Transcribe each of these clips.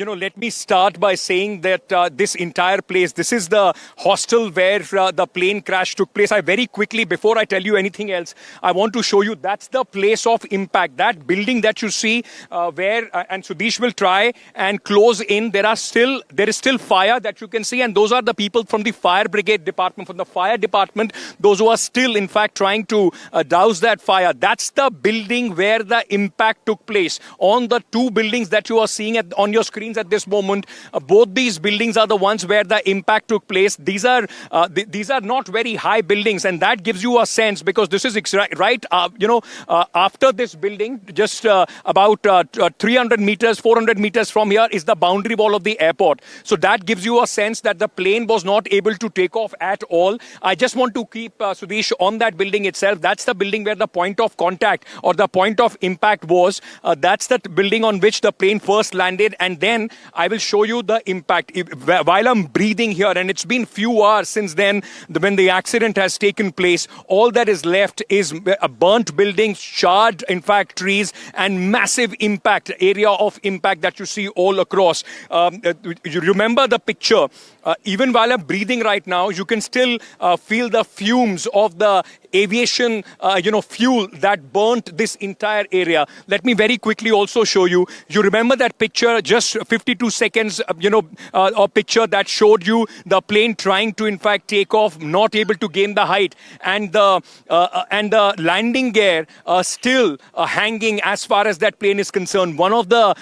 let me start by saying that this entire place, this is the hostel where the plane crash took place. I very quickly, before I tell you anything else, I want to show you that's the place of impact. That building that you see where, and Sudesh will try and close in, there is still fire that you can see, and those are the people from the fire brigade department, from the fire department, those who are still, in fact, trying to douse that fire. That's the building where the impact took place. On the two buildings that you are seeing on your screens at this moment, both these buildings are the ones where the impact took place. These are not very high buildings, and that gives you a sense, because this is right after this building, just about 300 meters, 400 meters from here is the boundary wall of the airport. So that gives you a sense that the plane was not able to take off at all. I just want to keep Sudesh on that building itself. That's the building where the point of contact or the point of impact was. That's the building on which the plane first landed, and then I will show you the impact. While I'm breathing here, and it's been few hours since then when the accident has taken place, all that is left is burnt buildings, charred, in fact, trees, and massive impact, area of impact that you see all across. You remember the picture. Even while I'm breathing right now, you can still feel the fumes of the aviation, fuel that burnt this entire area. Let me very quickly also show you. You remember that picture, just 52 seconds, a picture that showed you the plane trying to, in fact, take off, not able to gain the height, and the landing gear still hanging as far as that plane is concerned. One of the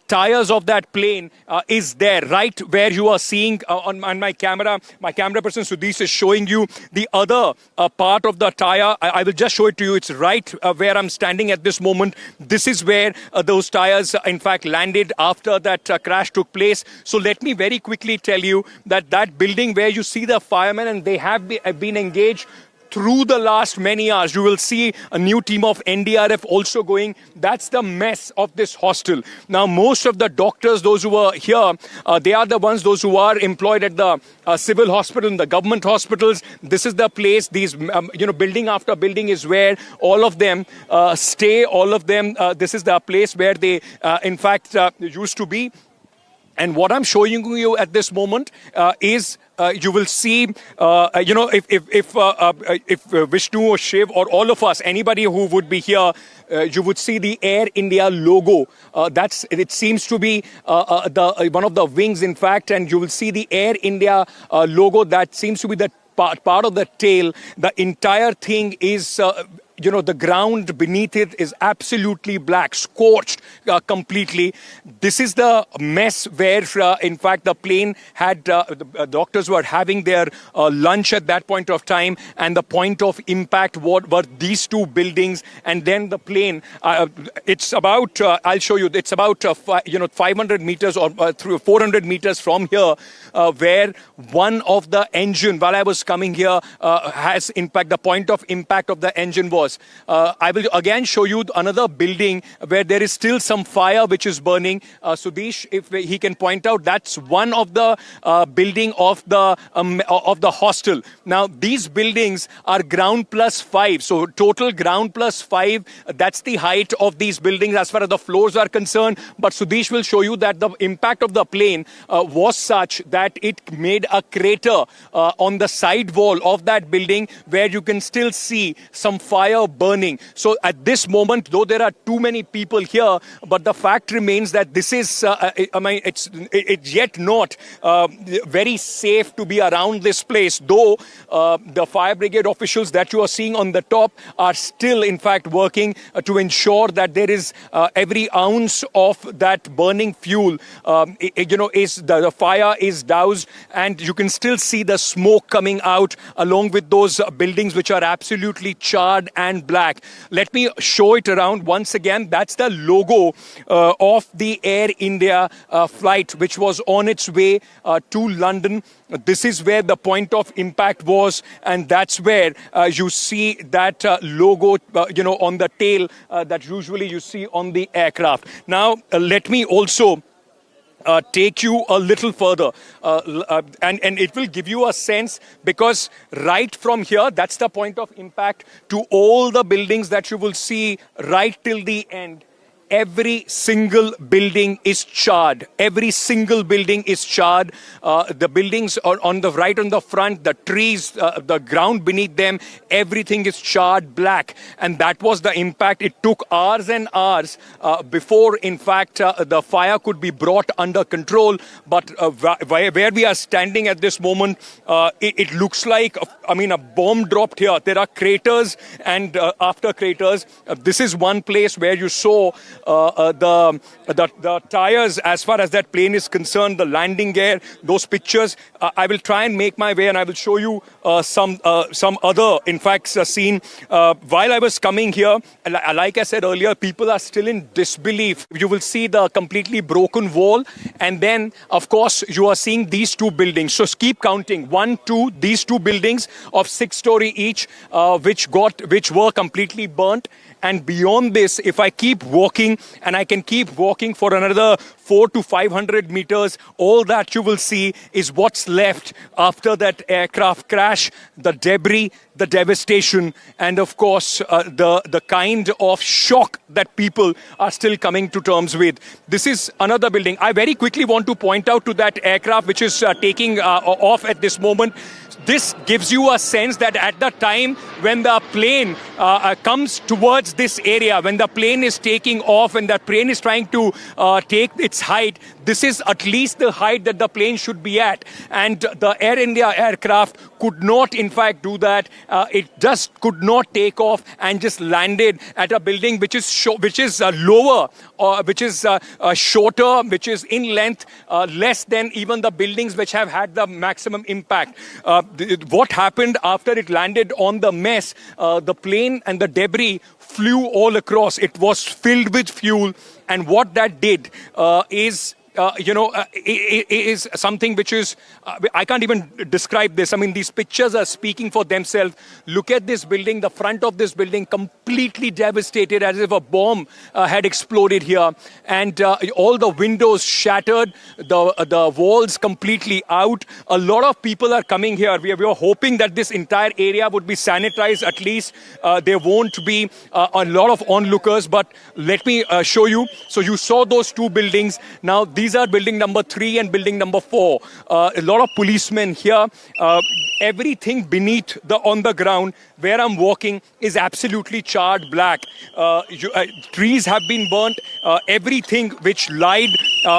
tires of that plane is there, right where you are seeing on my camera. My camera person Sudesh is showing you the other part of the tire. I will just show it to you. It's right where I'm standing at this moment. This is where those tires, in fact, landed after that crash took place. So let me very quickly tell you that building where you see the firemen, and they have been engaged through the last many hours. You will see a new team of NDRF also going. That's the mess of this hostel. Now, most of the doctors, those who are here, they are the ones, those who are employed at the civil hospital and the government hospitals. This is the place, these, building after building is where all of them stay. All of them, this is the place where they, in fact, used to be. And what I'm showing you at this moment is you will see, if Vishnu or Shiv or all of us, anybody who would be here, you would see the Air India logo. It seems to be one of the wings, in fact, and you will see the Air India logo. That seems to be the part of the tail. The entire thing is the ground beneath it is absolutely black, scorched completely. This is the mess where, in fact, the plane had, the doctors were having their lunch at that point of time, and the point of impact were these two buildings, and then the plane, it's about, I'll show you, it's about, 500 meters or 400 meters from here, where one of the engine, while I was coming here, has impact, the point of impact of the engine was. I will again show you another building where there is still some fire which is burning. Sudesh, if he can point out, that's one of the building of the hostel. Now, these buildings are ground +5. So total ground +5. That's the height of these buildings as far as the floors are concerned. But Sudesh will show you that the impact of the plane was such that it made a crater on the side wall of that building, where you can still see some fire burning. So at this moment, though there are too many people here, but the fact remains that this is, it's yet not very safe to be around this place, though the fire brigade officials that you are seeing on the top are still, in fact, working to ensure that there is every ounce of that burning fuel, the fire is doused, and you can still see the smoke coming out along with those buildings which are absolutely charred and black. Let me show it around once again. That's the logo of the Air India flight, which was on its way to London. This is where the point of impact was, and that's where you see that logo, on the tail that usually you see on the aircraft. Now, let me also take you a little further, and it will give you a sense, because right from here, that's the point of impact, to all the buildings that you will see right till the end. every single building is charred. Every single building is charred. The buildings are on the right, on the front, the trees, the ground beneath them, everything is charred black. And that was the impact. It took hours and hours before, in fact, the fire could be brought under control. But where we are standing at this moment, it looks like, I mean, a bomb dropped here. There are craters and after craters. This is one place where you saw the tires, as far as that plane is concerned, the landing gear, those pictures. I will try and make my way and I will show you some other, in fact, scene. While I was coming here, like I said earlier, people are still in disbelief. You will see the completely broken wall, and then, of course, you are seeing these two buildings. So keep counting. 1, 2, these two buildings of 6-story each, which were completely burnt. And beyond this, if I keep walking, and I can keep walking for another 400 to 500 meters, all that you will see is what's left after that aircraft crash, the debris, the devastation, and of course, the kind of shock that people are still coming to terms with. This is another building. I very quickly want to point out to that aircraft which is taking off at this moment. This gives you a sense that at the time when the plane comes towards this area, when the plane is taking off, when the plane is trying to take its height, this is at least the height that the plane should be at. And the Air India aircraft could not, in fact, do that. It just could not take off and just landed at a building which is lower, which is shorter, which is in length, less than even the buildings which have had the maximum impact. What happened after it landed on the mess, the plane and the debris flew all across. It was filled with fuel, and what that did is is something which is, I can't even describe this. I mean, these pictures are speaking for themselves. Look at this building, the front of this building completely devastated, as if a bomb had exploded here. And all the windows shattered, the walls completely out. A lot of people are coming here. We are hoping that this entire area would be sanitized. At least there won't be a lot of onlookers. But let me show you. So you saw those two buildings. Now, these are building number 3 and building number 4. A lot of policemen here. Everything beneath on the ground where I'm walking is absolutely charred black. Trees have been burnt. Everything which lied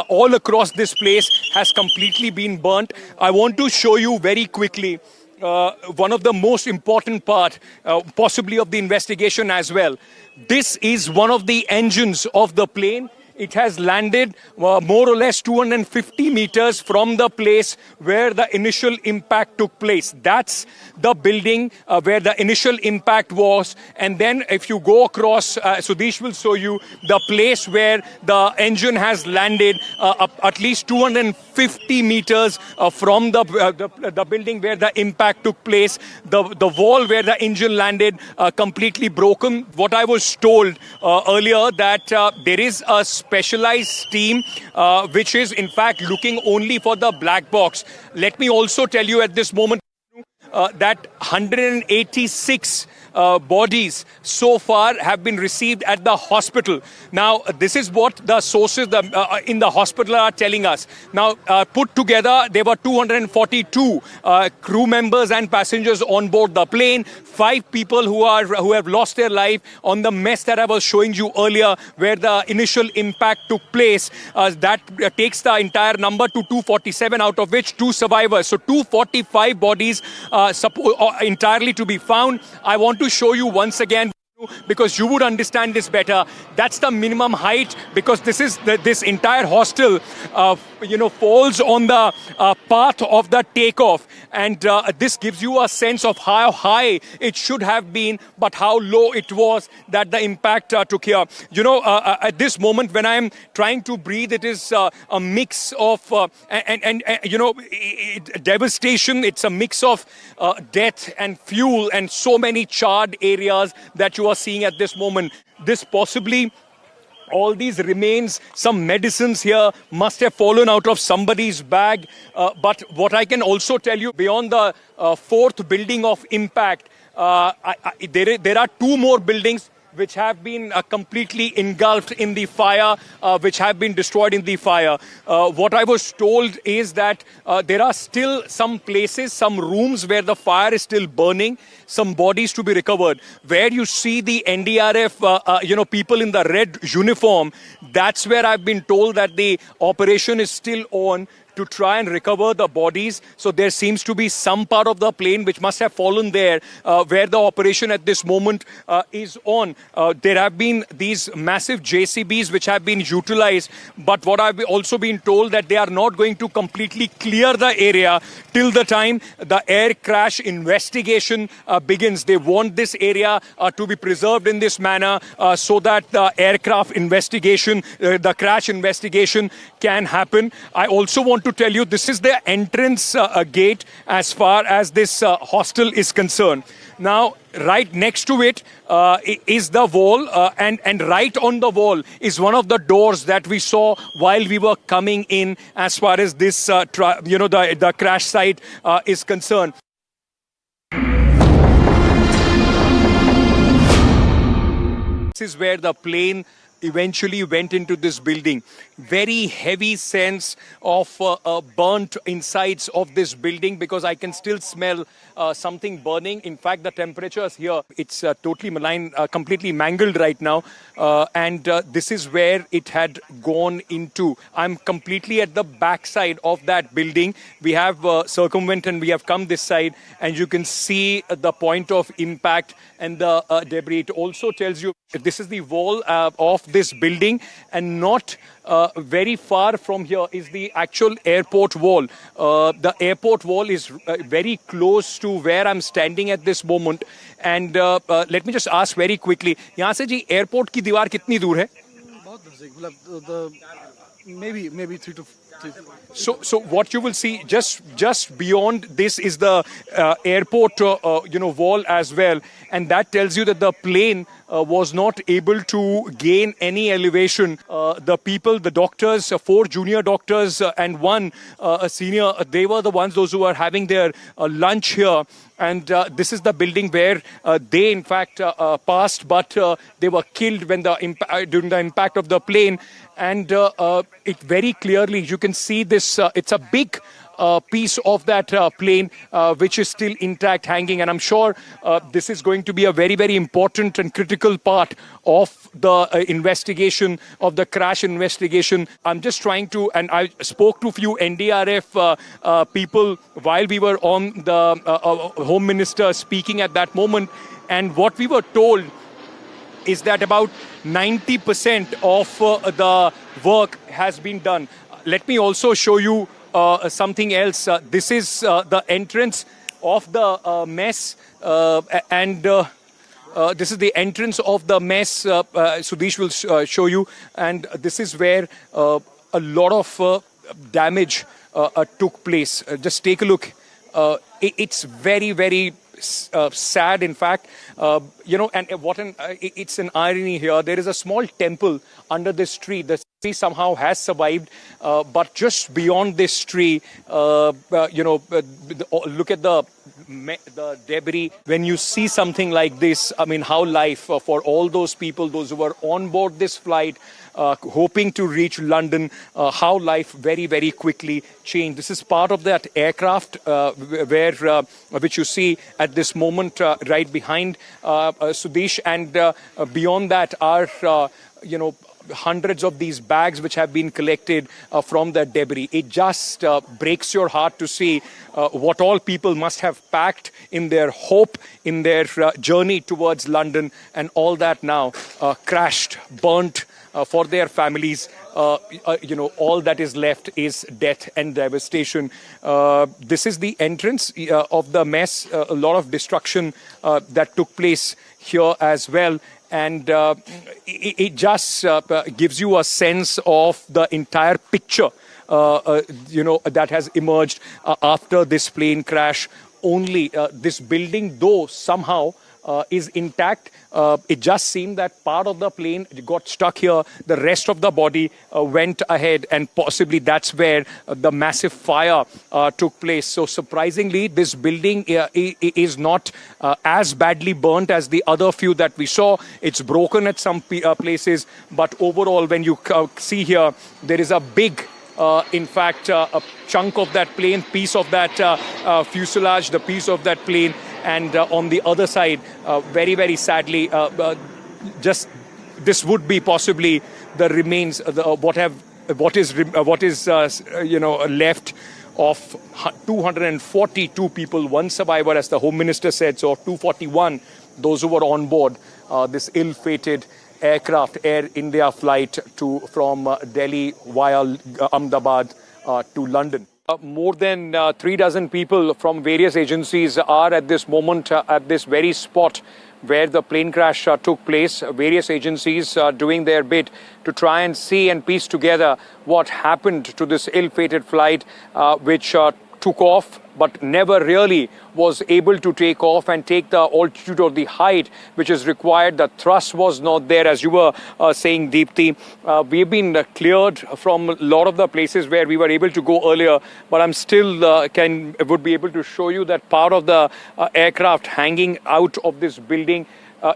all across this place has completely been burnt. I want to show you very quickly one of the most important part, possibly of the investigation as well. This is one of the engines of the plane. It has landed more or less 250 meters from the place where the initial impact took place. That's the building where the initial impact was. And then if you go across, Sudesh will show you the place where the engine has landed at least 250 meters from the building where the impact took place. The wall where the engine landed completely broken. What I was told earlier that there is a specialized team which is in fact looking only for the black box. Let me also tell you at this moment that 186 bodies so far have been received at the hospital. Now, this is what the sources in the hospital are telling us. Now, put together, there were 242 crew members and passengers on board the plane. 5 people who have lost their life on the mess that I was showing you earlier, where the initial impact took place. That takes the entire number to 247, out of which 2 survivors. So 245 bodies entirely to be found. I want to show you once again, because you would understand this better. That's the minimum height, because this entire hostel falls on the path of the takeoff, and this gives you a sense of how high it should have been, but how low it was that the impact took here. At this moment when I am trying to breathe, it is a mix of devastation. It's a mix of death and fuel and so many charred areas that you are seeing at this moment. This possibly, all these remains, some medicines here must have fallen out of somebody's bag. But what I can also tell you, beyond the 4th building of impact, there are 2 more buildings which have been completely engulfed in the fire, which have been destroyed in the fire. What I was told is that there are still some places, some rooms where the fire is still burning, some bodies to be recovered. Where you see the NDRF, people in the red uniform, that's where I've been told that the operation is still on to try and recover the bodies. So there seems to be some part of the plane which must have fallen there, where the operation at this moment is on. There have been these massive JCBs which have been utilized, but what I've also been told that they are not going to completely clear the area till the time the air crash investigation begins. They want this area to be preserved in this manner so that the aircraft investigation, the crash investigation can happen. I also want to tell you this is the entrance gate as far as this hostel is concerned. Now, right next to it is the wall, and right on the wall is one of the doors that we saw while we were coming in as far as this, the crash site is concerned. This is where the plane eventually went into this building. Very heavy sense of burnt insides of this building, because I can still smell something burning. In fact, the temperatures here, it's totally malign, completely mangled right now. And this is where it had gone into. I'm completely at the backside of that building. We have circumvented and we have come this side, and you can see the point of impact and the debris. It also tells you this is the wall of this building, and not very far from here is the actual airport wall. The airport wall is very close to where I'm standing at this moment. And let me just ask very quickly, यहाँ से जी airport की दीवार कितनी दूर है? बहुत दूर से, maybe 3 to 3. So what you will see just beyond this is the airport wall as well, and that tells you that the plane was not able to gain any elevation. The people, the doctors, 4 junior doctors and 1 senior, they were the ones, those who were having their lunch here. And this is the building where they, in fact, passed, but they were killed when during the impact of the plane. And it very clearly, you can see this, it's a big piece of that plane which is still intact, hanging. And I'm sure this is going to be a very, very important and critical part of the investigation, of the crash investigation. I'm just trying to, and I spoke to a few NDRF people while we were on the Home Minister speaking at that moment. And what we were told is that about 90% of the work has been done. Let me also show you something else. This is the entrance of the mess, and this is the entrance of the mess. Sudesh will show you, and this is where a lot of damage took place. Just take a look. It's very, very sad, in fact. And it's an irony here. There is a small temple under this tree. The tree somehow has survived, but just beyond this tree, look at the debris. When you see something like this, I mean, how life for all those people, those who were on board this flight, hoping to reach London, how life very, very quickly changed. This is part of that aircraft which you see at this moment right behind Sudesh, and beyond that are hundreds of these bags which have been collected from the debris. It just breaks your heart to see what all people must have packed in their hope, in their journey towards London, and all that now crashed, burnt for their families. All that is left is death and devastation. This is the entrance of the mess. A lot of destruction that took place here as well. And it just gives you a sense of the entire picture, that has emerged after this plane crash. Only this building, though somehow is intact. It just seemed that part of the plane got stuck here. The rest of the body went ahead, and possibly that's where the massive fire took place. So surprisingly, this building is not as badly burnt as the other few that we saw. It's broken at some places, but overall, when you see here, there is a big in fact, a chunk of that plane, piece of that fuselage, the piece of that plane, and on the other side, very, very sadly, just this would be possibly the remains, what is left of 242 people, one survivor, as the Home Minister said, so 241, those who were on board this ill-fated aircraft, Air India flight from Delhi via Ahmedabad to London. More than 36 people from various agencies are at this moment at this very spot where the plane crash took place. Various agencies doing their bit to try and see and piece together what happened to this ill-fated flight which took off but never really was able to take off and take the altitude or the height which is required. The thrust was not there, as you were saying, Deepthi. We've been cleared from a lot of the places where we were able to go earlier, but I'm still would be able to show you that part of the aircraft hanging out of this building.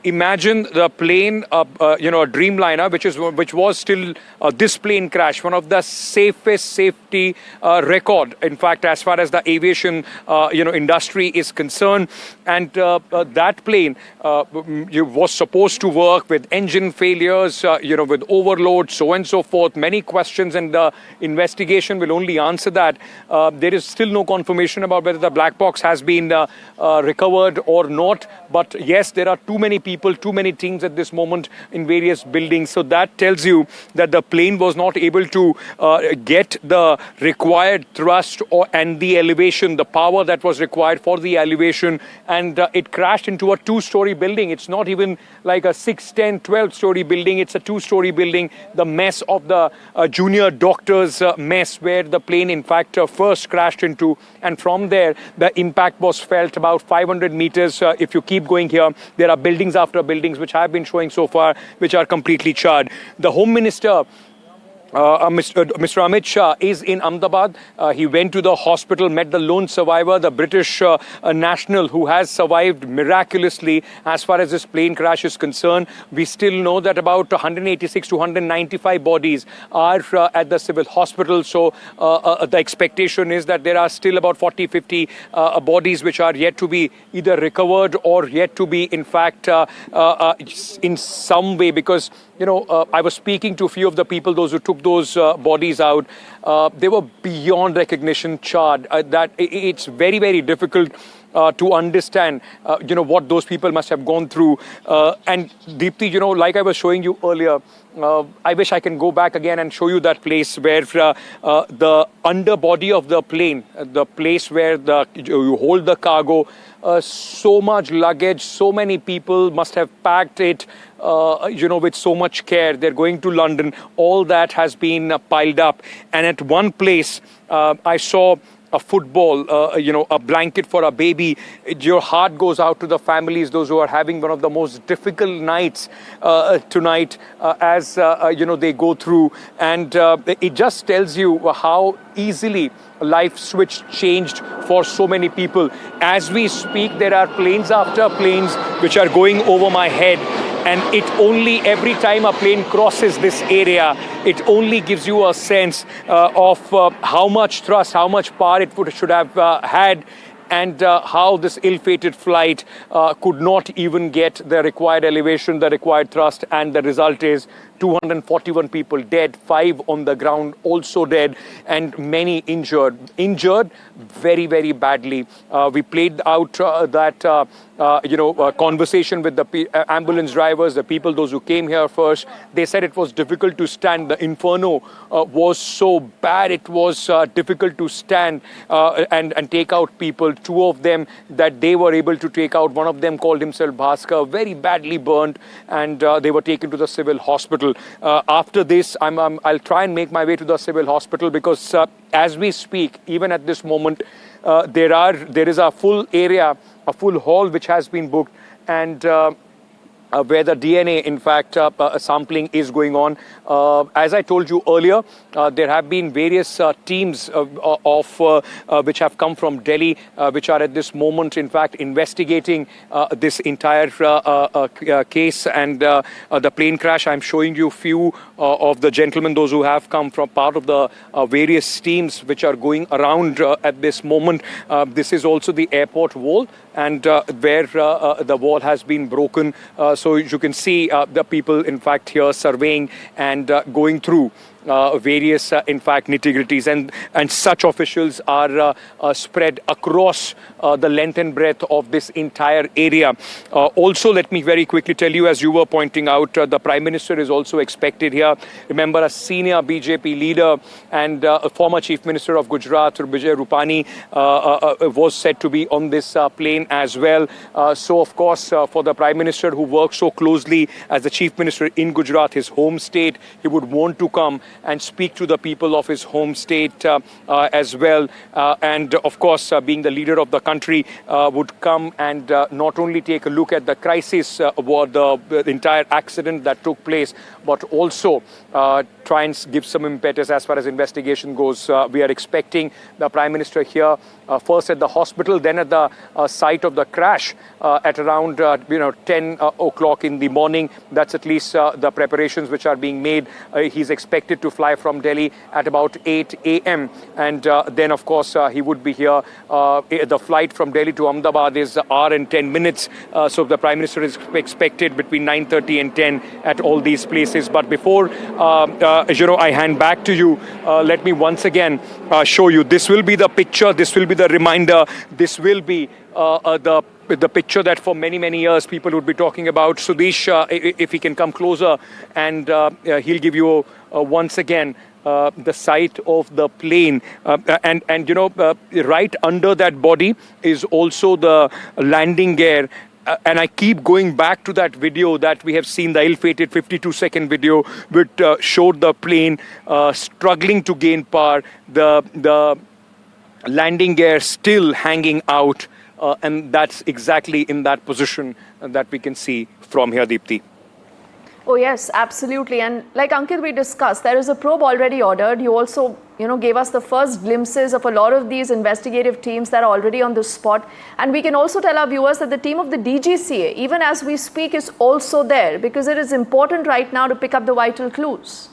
Imagine the plane, a Dreamliner, which was still this plane crash, one of the safest safety record. In fact, as far as the aviation industry is concerned, and that plane was supposed to work with engine failures, with overload, so and so forth. Many questions, and the investigation will only answer that. There is still no confirmation about whether the black box has been recovered or not. But yes, there are too many people, too many things at this moment in various buildings. So that tells you that the plane was not able to get the required thrust and the elevation, the power that was required for the elevation. And it crashed into a two-story building. It's not even like a 6, 10, 12-story building. It's a two-story building. The mess of the junior doctor's mess where the plane, in fact, first crashed into. And from there, the impact was felt about 500 meters. If you keep going here, there are buildings after buildings which I've been showing so far, which are completely charred. The Home Minister, Mr. Amit Shah, is in Ahmedabad. He went to the hospital, met the lone survivor, the British national who has survived miraculously as far as this plane crash is concerned. We still know that about 186 to 195 bodies are at the civil hospital. So the expectation is that there are still about 40, 50 bodies which are yet to be either recovered or yet to be, in fact, in some way, because I was speaking to a few of the people, those who took those bodies out. They were beyond recognition, charred. That it's very, very difficult to understand, what those people must have gone through. And Deepthi, like I was showing you earlier, I wish I can go back again and show you that place where the underbody of the plane, the place where you hold the cargo, so much luggage, so many people must have packed it, with so much care. They're going to London. All that has been piled up. And at one place, I saw a football, a blanket for a baby. Your heart goes out to the families, those who are having one of the most difficult nights tonight as, they go through. And it just tells you how easily life switch changed for so many people. As we speak, there are planes after planes which are going over my head. And it only, every time a plane crosses this area, it only gives you a sense of how much thrust, how much power it should have had, and how this ill-fated flight could not even get the required elevation, the required thrust, and the result is 241 people dead, 5 on the ground also dead, and many injured. Injured very, very badly. We played out that conversation with the ambulance drivers, the people, those who came here first. They said it was difficult to stand. The inferno was so bad. It was difficult to stand and take out people. 2 of them that they were able to take out. One of them called himself Bhaskar, very badly burned, and they were taken to the civil hospital. After this, I'll try and make my way to the civil hospital because as we speak, even at this moment, there is a full area, a full hall which has been booked, and where the DNA, in fact, sampling is going on. As I told you earlier, there have been various teams which have come from Delhi, which are at this moment, in fact, investigating this entire case and the plane crash. I'm showing you few of the gentlemen, those who have come from part of the various teams which are going around at this moment. This is also the airport wall, and where the wall has been broken. So you can see the people, in fact, here surveying and going through various, in fact, nitty-gritties, and such officials are spread across the length and breadth of this entire area. Also, let me very quickly tell you, as you were pointing out, the Prime Minister is also expected here. Remember, a senior BJP leader and a former Chief Minister of Gujarat, Vijay Rupani, was said to be on this plane as well. So, of course, for the Prime Minister, who works so closely as the Chief Minister in Gujarat, his home state, he would want to come and speak to the people of his home state as well. And of course, being the leader of the country, would come and not only take a look at the crisis, the entire accident that took place, but also try and give some impetus as far as investigation goes. We are expecting the Prime Minister here, first at the hospital, then at the site of the crash at around 10 o'clock in the morning. That's at least the preparations which are being made. He's expected to fly from Delhi at about 8 a.m. And then, of course, he would be here. The flight from Delhi to Ahmedabad is an hour and 10 minutes. So the Prime Minister is expected between 9:30 and 10 at all these places. But before I hand back to you, let me once again show you. This will be the picture. This will be the reminder. This will be the picture that for many, many years people would be talking about. Sudesh, if he can come closer, and he'll give you once again the site of the plane. Right under that body is also the landing gear. And I keep going back to that video that we have seen, the ill-fated 52-second video, which showed the plane struggling to gain power, the landing gear still hanging out, and that's exactly in that position that we can see from here, Deepthi. Oh, yes, absolutely. And like Ankit, we discussed, there is a probe already ordered. You also, gave us the first glimpses of a lot of these investigative teams that are already on the spot. And we can also tell our viewers that the team of the DGCA, even as we speak, is also there, because it is important right now to pick up the vital clues.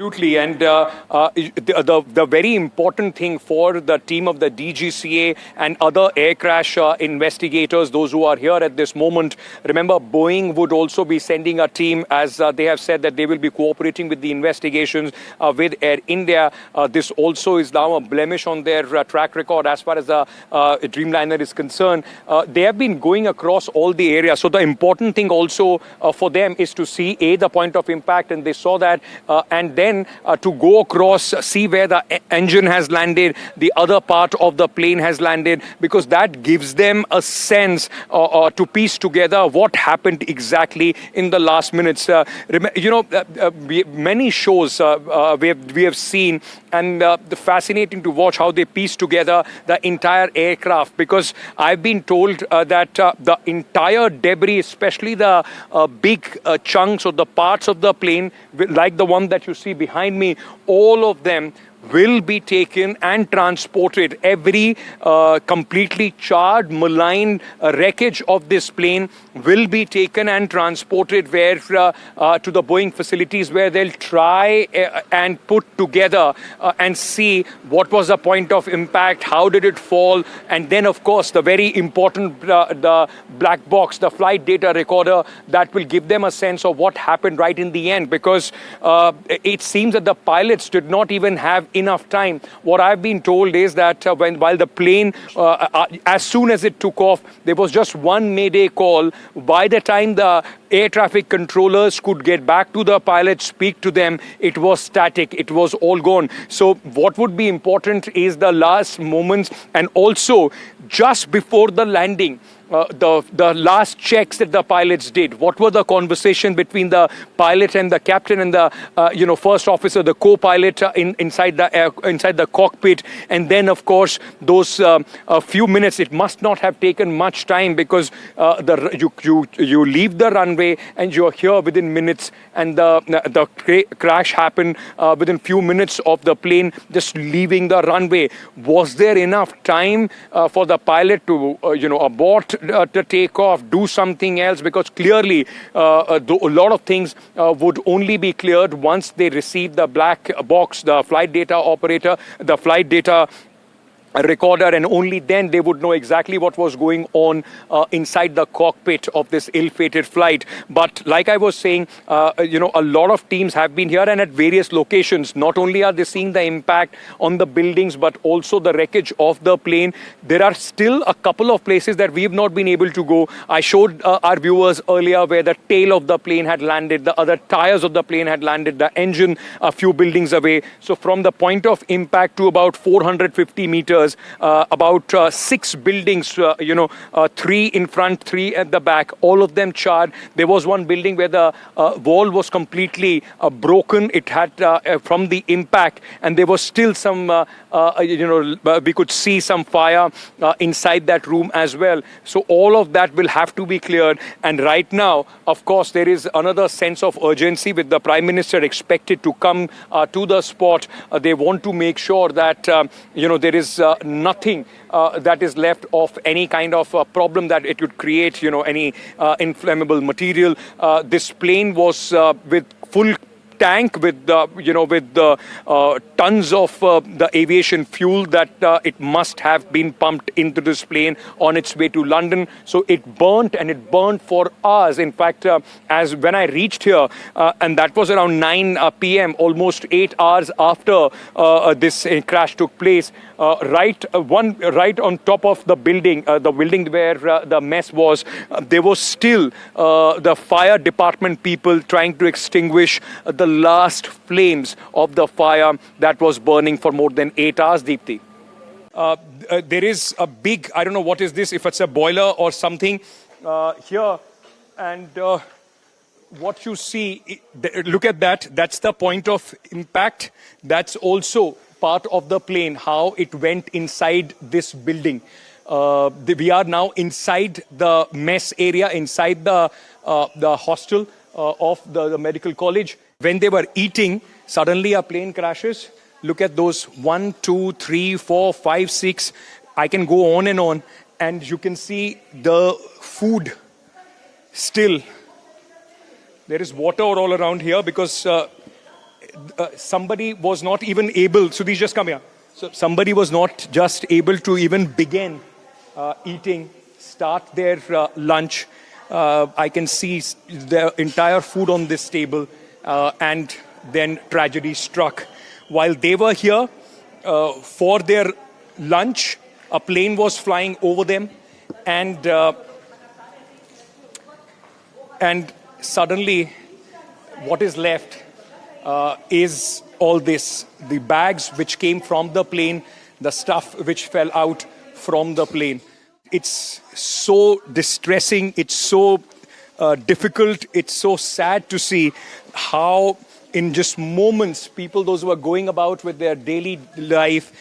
Absolutely, and the very important thing for the team of the DGCA and other air crash investigators, those who are here at this moment, remember Boeing would also be sending a team, as they have said that they will be cooperating with the investigations with Air India. This also is now a blemish on their track record as far as the Dreamliner is concerned. They have been going across all the areas, so the important thing also for them is to see the point of impact, and they saw that, and then to go across, see where the engine has landed, the other part of the plane has landed, because that gives them a sense to piece together what happened exactly in the last minutes. Many shows we have seen, and fascinating to watch how they piece together the entire aircraft, because I've been told that the entire debris, especially the big chunks or the parts of the plane, like the one that you see behind me, all of them will be taken and transported. Every completely charred, maligned wreckage of this plane will be taken and transported where to the Boeing facilities, where they'll try and put together and see what was the point of impact, how did it fall, and then of course the very important the black box, the flight data recorder, that will give them a sense of what happened right in the end, because it seems that the pilots did not even have enough time. What I've been told is that while the plane, as soon as it took off, there was just one mayday call. By the time the air traffic controllers could get back to the pilots, speak to them, it was static, it was all gone. So what would be important is the last moments, and also just before the landing, the last checks that the pilots did. What were the conversation between the pilot and the captain and the first officer, the co-pilot inside the cockpit, and then of course those a few minutes. It must not have taken much time because you leave the runway and you're here within minutes, and the crash happened within few minutes of the plane just leaving the runway. Was there enough time for the pilot to abort, to take off, do something else? Because clearly a lot of things would only be cleared once they receive the black box, the flight data operator, the flight data recorder, and only then they would know exactly what was going on inside the cockpit of this ill-fated flight. But like I was saying, a lot of teams have been here and at various locations. Not only are they seeing the impact on the buildings, but also the wreckage of the plane. There are still a couple of places that we've not been able to go. I showed our viewers earlier where the tail of the plane had landed, the other tires of the plane had landed, the engine a few buildings away. So from the point of impact to about 450 meters, about 6 buildings, 3 in front, 3 at the back, all of them charred. There was one building where the wall was completely broken. It had from the impact, and there was still some, we could see some fire inside that room as well. So all of that will have to be cleared. And right now, of course, there is another sense of urgency with the Prime Minister expected to come to the spot. They want to make sure that, there is nothing that is left of any kind of problem that it would create, any inflammable material. This plane was with full tank with tons of the aviation fuel that it must have been pumped into this plane on its way to London. So it burnt, and it burnt for hours. In fact, as when I reached here, and that was around 9 p.m., almost 8 hours after this crash took place, right on top of the building where the mess was, there was still the fire department people trying to extinguish the last flames of the fire that was burning for more than 8 hours, Deepthi. There is a big, I don't know what is this, if it's a boiler or something here, and what you see, look at that, that's the point of impact. That's also part of the plane, how it went inside this building. We are now inside the mess area, inside the hostel of the medical college. When they were eating, suddenly a plane crashes. Look at those 1, 2, 3, 4, 5, 6. I can go on, and you can see the food still. There is water all around here because somebody was not even able. So these just come here. So somebody was not just able to even begin eating, start their lunch. I can see the entire food on this table. And then tragedy struck. While they were here for their lunch, a plane was flying over them, and suddenly what is left is all this. The bags which came from the plane, the stuff which fell out from the plane. It's so distressing, it's so difficult, it's so sad to see how in just moments people, those who are going about with their daily life,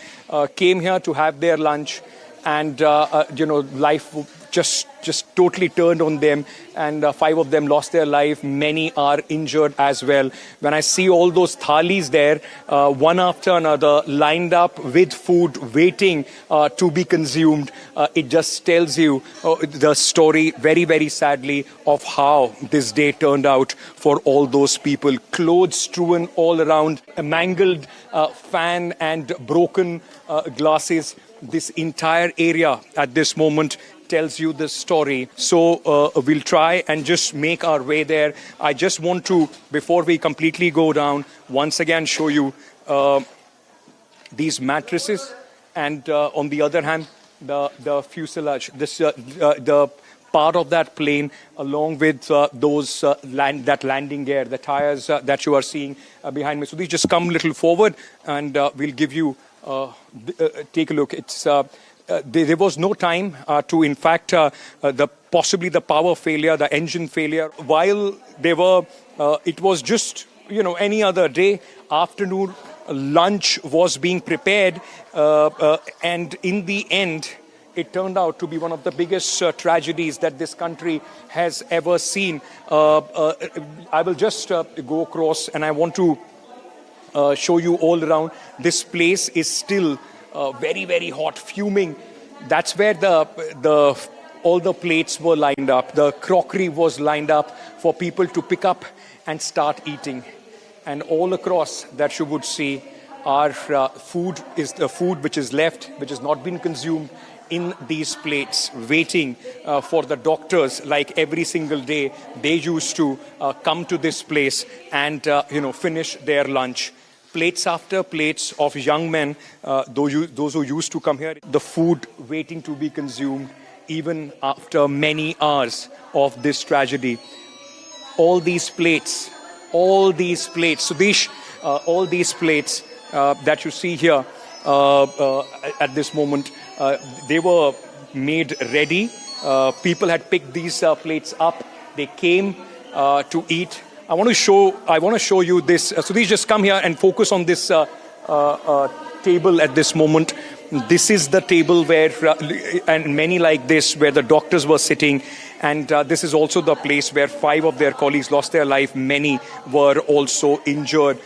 came here to have their lunch, and life just totally turned on them, and 5 of them lost their life. Many are injured as well. When I see all those thalis there, one after another, lined up with food, waiting to be consumed, it just tells you the story, very, very sadly, of how this day turned out for all those people. Clothes strewn all around, a mangled fan and broken glasses. This entire area at this moment tells you this story. So we'll try and just make our way there. I just want to, before we completely go down, once again show you these mattresses, and on the other hand, the fuselage, the part of that plane, along with that landing gear, the tires that you are seeing behind me. So these just come a little forward, and we'll give you take a look. It's there was no time to, in fact, possibly the power failure, the engine failure. While they were, it was just, any other day, afternoon, lunch was being prepared, and in the end, it turned out to be one of the biggest tragedies that this country has ever seen. I will just go across, and I want to show you all around. This place is still very, very hot, fuming. That's where all the plates were lined up. The crockery was lined up for people to pick up and start eating. And all across that you would see our food is the food which is left, which has not been consumed in these plates, waiting for the doctors. Like every single day, they used to come to this place and finish their lunch. Plates after plates of young men, those who used to come here, the food waiting to be consumed even after many hours of this tragedy. All these plates, Sudesh, all these plates that you see here at this moment, they were made ready. People had picked these plates up. They came to eat. I want to show you this. Sudesh, just come here and focus on this table at this moment. This is the table where, and many like this, where the doctors were sitting. And this is also the place where 5 of their colleagues lost their life. Many were also injured.